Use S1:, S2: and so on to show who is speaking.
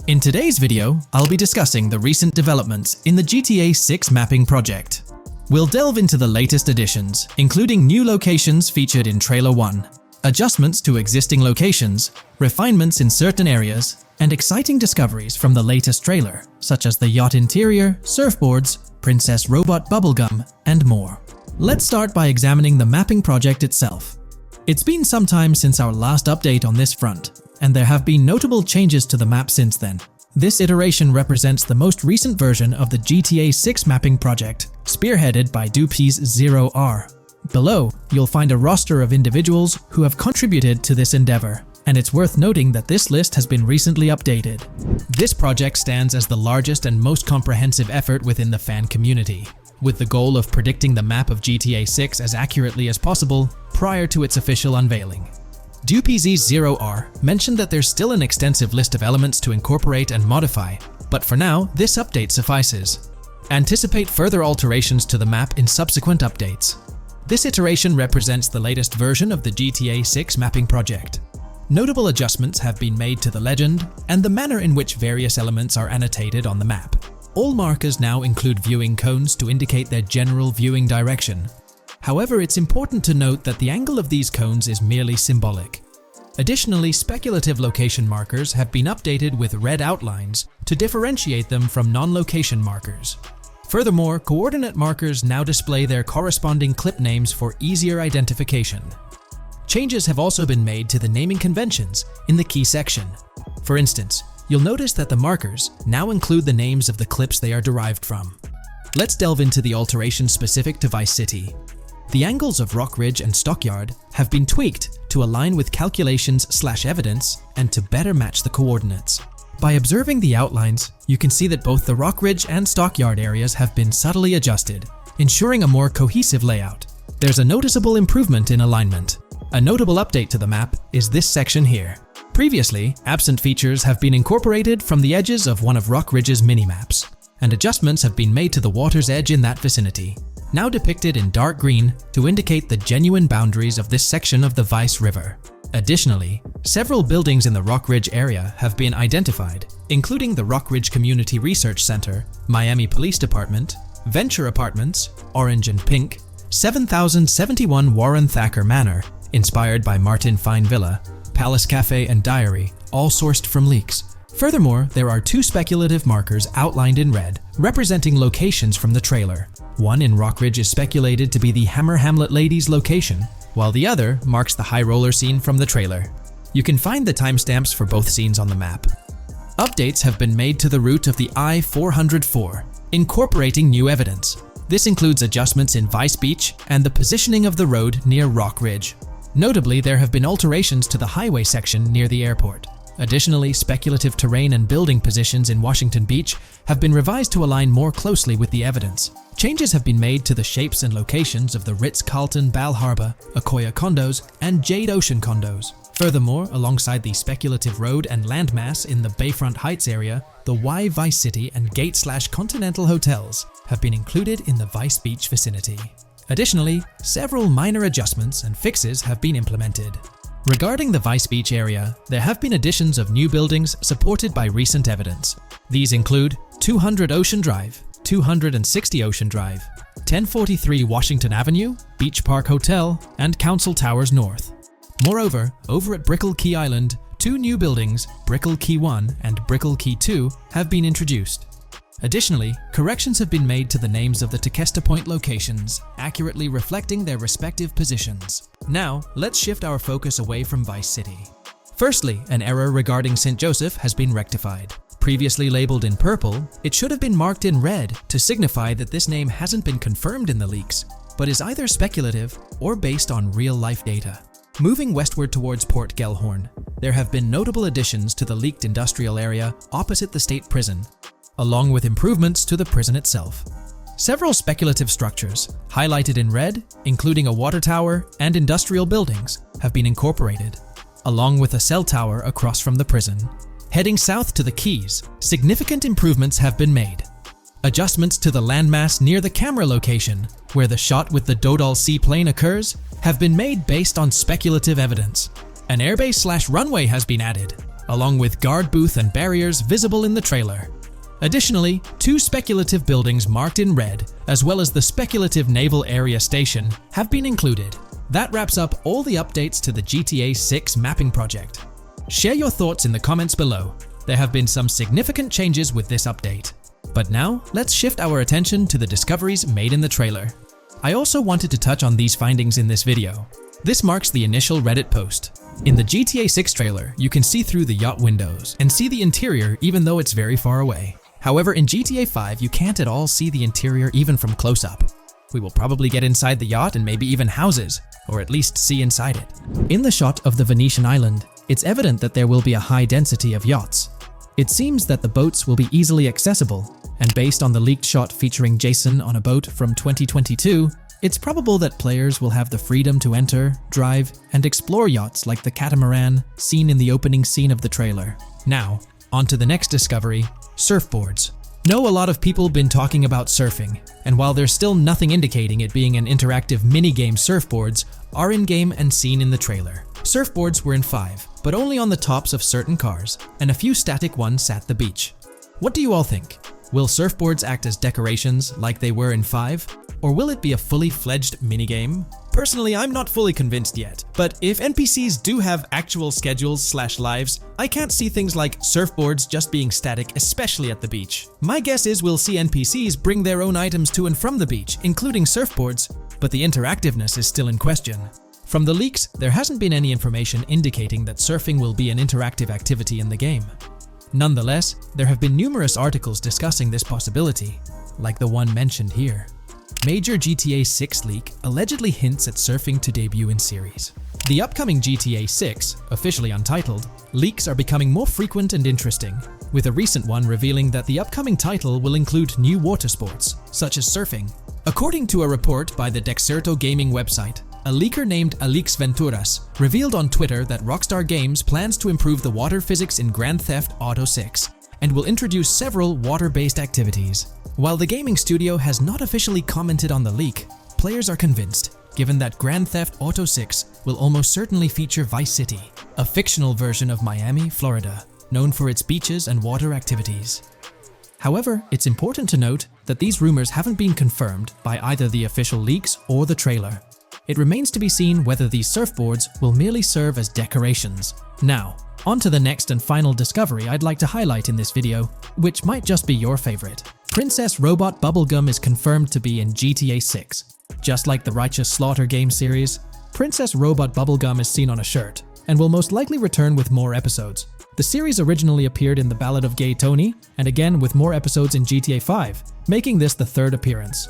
S1: In today's video, I'll be discussing the recent developments in the GTA 6 mapping project. We'll delve into the latest additions, including new locations featured in Trailer 1, adjustments to existing locations, refinements in certain areas, and exciting discoveries from the latest trailer, such as the yacht interior, surfboards, Princess Robot bubblegum, and more. Let's start by examining the mapping project itself. It's been some time since our last update on this front, and there have been notable changes to the map since then. This iteration represents the most recent version of the GTA 6 mapping project, spearheaded by Dupi's Zero R. Below, you'll find a roster of individuals who have contributed to this endeavor, and it's worth noting that this list has been recently updated. This project stands as the largest and most comprehensive effort within the fan community, with the goal of predicting the map of GTA 6 as accurately as possible prior to its official unveiling. Dupi's Zero R mentioned that there's still an extensive list of elements to incorporate and modify, but for now, this update suffices. Anticipate further alterations to the map in subsequent updates. This iteration represents the latest version of the GTA 6 mapping project. Notable adjustments have been made to the legend and the manner in which various elements are annotated on the map. All markers now include viewing cones to indicate their general viewing direction. However, it's important to note that the angle of these cones is merely symbolic. Additionally, speculative location markers have been updated with red outlines to differentiate them from non-location markers. Furthermore, coordinate markers now display their corresponding clip names for easier identification. Changes have also been made to the naming conventions in the key section. For instance, you'll notice that the markers now include the names of the clips they are derived from. Let's delve into the alterations specific to Vice City. The angles of Rock Ridge and Stockyard have been tweaked to align with calculations/evidence and to better match the coordinates. By observing the outlines, you can see that both the Rock Ridge and Stockyard areas have been subtly adjusted, ensuring a more cohesive layout. There's a noticeable improvement in alignment. A notable update to the map is this section here. Previously, absent features have been incorporated from the edges of one of Rock Ridge's mini-maps, and adjustments have been made to the water's edge in that vicinity, now depicted in dark green to indicate the genuine boundaries of this section of the Vice River. Additionally, several buildings in the Rock Ridge area have been identified, including the Rock Ridge Community Research Center, Miami Police Department, Venture Apartments, Orange and Pink, 7071 Warren Thacker Manor, inspired by Martin Fine Villa, Palace Cafe and Diary, all sourced from leaks. Furthermore, there are two speculative markers outlined in red, representing locations from the trailer. One in Rock Ridge is speculated to be the Hammer Hamlet Ladies location, while the other marks the high roller scene from the trailer. You can find the timestamps for both scenes on the map. Updates have been made to the route of the I-404, incorporating new evidence. This includes adjustments in Vice Beach and the positioning of the road near Rock Ridge. Notably, there have been alterations to the highway section near the airport. Additionally, speculative terrain and building positions in Washington Beach have been revised to align more closely with the evidence. Changes have been made to the shapes and locations of the Ritz-Carlton Bal Harbour, Akoya condos, and Jade Ocean condos. Furthermore, alongside the speculative road and landmass in the Bayfront Heights area, the Y Vice City and Gate/Continental hotels have been included in the Vice Beach vicinity. Additionally, several minor adjustments and fixes have been implemented. Regarding the Vice Beach area, there have been additions of new buildings supported by recent evidence. These include 200 Ocean Drive, 260 Ocean Drive, 1043 Washington Avenue, Beach Park Hotel, and Council Towers North. Moreover, over at Brickell Key Island, two new buildings, Brickell Key 1 and Brickell Key 2, have been introduced. Additionally, corrections have been made to the names of the Tequesta Point locations, accurately reflecting their respective positions. Now, let's shift our focus away from Vice City. Firstly, an error regarding St. Joseph has been rectified. Previously labeled in purple, it should have been marked in red to signify that this name hasn't been confirmed in the leaks, but is either speculative or based on real-life data. Moving westward towards Port Gellhorn, there have been notable additions to the leaked industrial area opposite the state prison, along with improvements to the prison itself. Several speculative structures, highlighted in red, including a water tower and industrial buildings, have been incorporated, along with a cell tower across from the prison. Heading south to the Keys, significant improvements have been made. Adjustments to the landmass near the camera location, where the shot with the Dodal seaplane occurs, have been made based on speculative evidence. An airbase/runway has been added, along with guard booth and barriers visible in the trailer. Additionally, 2 speculative buildings marked in red, as well as the speculative Naval Area Station, have been included. That wraps up all the updates to the GTA 6 mapping project. Share your thoughts in the comments below. There have been some significant changes with this update. But now, let's shift our attention to the discoveries made in the trailer. I also wanted to touch on these findings in this video. This marks the initial Reddit post. In the GTA 6 trailer, you can see through the yacht windows and see the interior even though it's very far away. However, in GTA 5, you can't at all see the interior even from close-up. We will probably get inside the yacht and maybe even houses, or at least see inside it. In the shot of the Venetian island, it's evident that there will be a high density of yachts. It seems that the boats will be easily accessible, and based on the leaked shot featuring Jason on a boat from 2022, it's probable that players will have the freedom to enter, drive, and explore yachts like the catamaran seen in the opening scene of the trailer. Now, on to the next discovery, surfboards. Know a lot of people been talking about surfing, and while there's still nothing indicating it being an interactive minigame, surfboards are in-game and seen in the trailer. Surfboards were in 5, but only on the tops of certain cars, and a few static ones at the beach. What do you all think? Will surfboards act as decorations like they were in 5? Or will it be a fully fledged minigame? Personally, I'm not fully convinced yet, but if NPCs do have actual schedules/lives, I can't see things like surfboards just being static, especially at the beach. My guess is we'll see NPCs bring their own items to and from the beach, including surfboards, but the interactiveness is still in question. From the leaks, there hasn't been any information indicating that surfing will be an interactive activity in the game. Nonetheless, there have been numerous articles discussing this possibility, like the one mentioned here. Major GTA 6 leak allegedly hints at surfing to debut in series. The upcoming GTA 6, officially untitled, leaks are becoming more frequent and interesting, with a recent one revealing that the upcoming title will include new water sports, such as surfing. According to a report by the Dexerto Gaming website, a leaker named Alix Venturas revealed on Twitter that Rockstar Games plans to improve the water physics in Grand Theft Auto 6 and will introduce several water-based activities. While the gaming studio has not officially commented on the leak, players are convinced, given that Grand Theft Auto 6 will almost certainly feature Vice City, a fictional version of Miami, Florida, known for its beaches and water activities. However, it's important to note that these rumors haven't been confirmed by either the official leaks or the trailer. It remains to be seen whether these surfboards will merely serve as decorations. Now, on to the next and final discovery I'd like to highlight in this video, which might just be your favorite. Princess Robot Bubblegum is confirmed to be in GTA 6. Just like the Righteous Slaughter game series, Princess Robot Bubblegum is seen on a shirt, and will most likely return with more episodes. The series originally appeared in The Ballad of Gay Tony, and again with more episodes in GTA 5, making this the 3rd appearance.